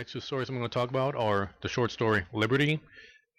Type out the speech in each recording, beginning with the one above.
next two stories I'm going to talk about are the short story Liberty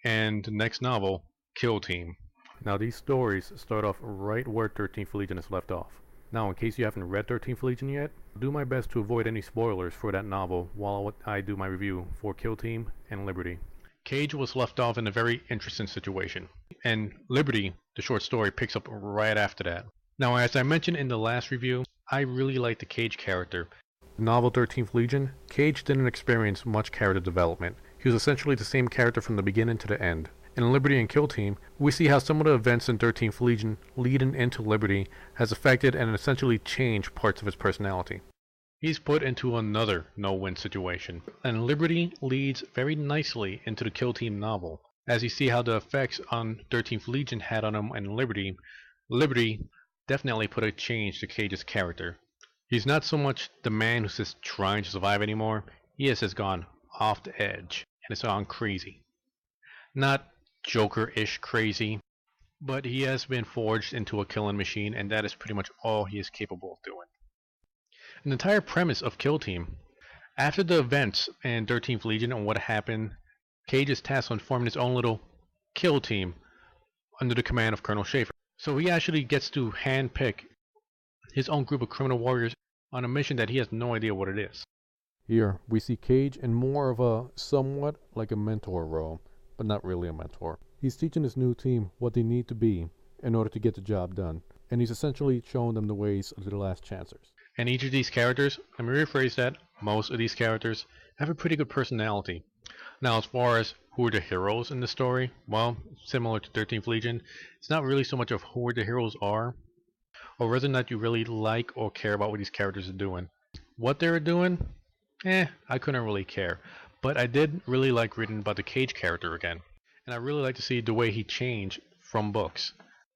and the next novel, Kill Team. Now these stories start off right where 13th Legion is left off. Now in case you haven't read 13th Legion yet, I'll do my best to avoid any spoilers for that novel while I do my review for Kill Team and Liberty. Cage was left off in a very interesting situation, and Liberty, the short story, picks up right after that. Now as I mentioned in the last review, I really like the Cage character. In novel 13th Legion, Cage didn't experience much character development. He was essentially the same character from the beginning to the end. In Liberty and Kill Team, we see how some of the events in 13th Legion leading into Liberty has affected and essentially changed parts of his personality. He's put into another no-win situation, and Liberty leads very nicely into the Kill Team novel. As you see how the effects on 13th Legion had on him in Liberty, Liberty definitely put a change to Cage's character. He's not so much the man who's just trying to survive anymore. He has gone off the edge and it's gone crazy. Not Joker-ish crazy, but he has been forged into a killing machine, and that is pretty much all he is capable of doing. An entire premise of Kill Team. After the events in 13th Legion and what happened, Cage is tasked on forming his own little Kill Team under the command of Colonel Schaefer. So he actually gets to handpick his own group of criminal warriors on a mission that he has no idea what it is. Here we see Cage in more of a somewhat like a mentor role, but not really a mentor. He's teaching his new team what they need to be in order to get the job done, and he's essentially showing them the ways of the last chancers. And each of these characters, let me rephrase that, most of these characters have a pretty good personality. Now as far as who are the heroes in the story, well, similar to 13th Legion, it's not really so much of who the heroes are, or whether or not you really like or care about what these characters are doing. What they're doing, I couldn't really care. But I did really like reading about the Cage character again. And I really like to see the way he changed from books.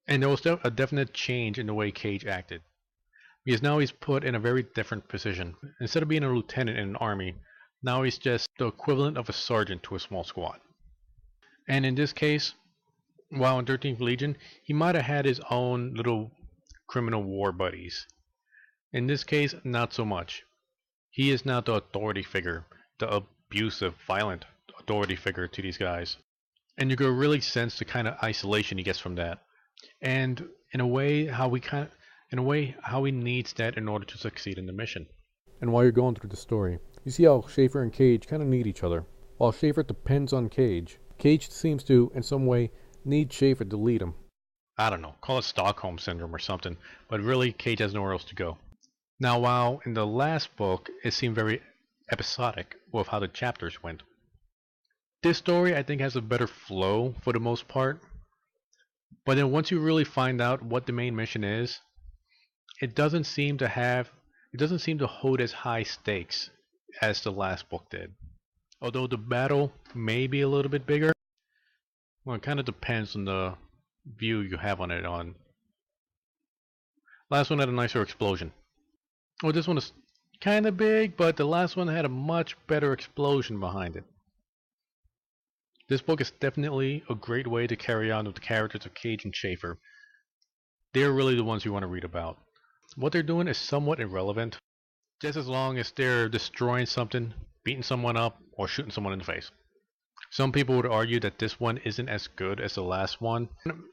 And there was a definite change in the way Cage acted. Because now he's put in a very different position. Instead of being a lieutenant in an army, now he's just the equivalent of a sergeant to a small squad. And in this case, while in 13th Legion, he might have had his own little criminal war buddies. In this case, not so much. He is now the authority figure, the abusive, violent authority figure to these guys. And you can really sense the kind of isolation he gets from that. And in a way, how he needs that in order to succeed in the mission. And while you're going through the story, you see how Schaefer and Cage kind of need each other. While Schaefer depends on Cage, Cage seems to, in some way, need Schaefer to lead him. I don't know, call it Stockholm Syndrome or something, but really Cage has nowhere else to go. Now while in the last book it seemed very episodic with how the chapters went, this story I think has a better flow for the most part, but then once you really find out what the main mission is, it doesn't seem to hold as high stakes as the last book did. Although the battle may be a little bit bigger, well, it kind of depends on the view you have on it. Last one had a nicer explosion. Oh, this one is kind of big, but the last one had a much better explosion behind it. This book is definitely a great way to carry on with the characters of Cage and Schaefer. They're really the ones you want to read about. What they're doing is somewhat irrelevant, just as long as they're destroying something, beating someone up, or shooting someone in the face. Some people would argue that this one isn't as good as the last one,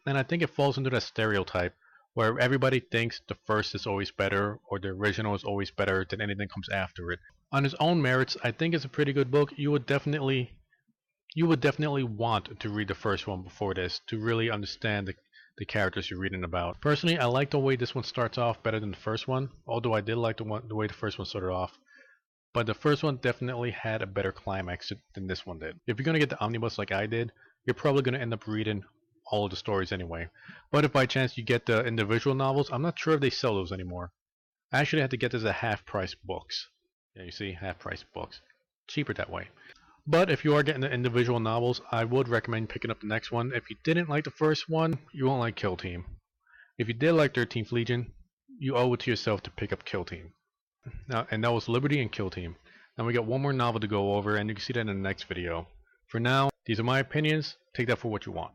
and I think it falls into that stereotype where everybody thinks the first is always better or the original is always better than anything comes after it. On its own merits, I think it's a pretty good book. You would definitely want to read the first one before this to really understand the characters you're reading about. Personally, I like the way this one starts off better than the first one, although I did like the way the first one started off. But the first one definitely had a better climax than this one did. If you're going to get the omnibus like I did, you're probably going to end up reading all of the stories anyway. But if by chance you get the individual novels, I'm not sure if they sell those anymore. I actually had to get this at half-price books. Yeah, you see, half-price books. Cheaper that way. But if you are getting the individual novels, I would recommend picking up the next one. If you didn't like the first one, you won't like Kill Team. If you did like 13th Legion, you owe it to yourself to pick up Kill Team. Now, and that was Liberty and Kill Team. Now we got one more novel to go over, and you can see that in the next video. For now, these are my opinions. Take that for what you want.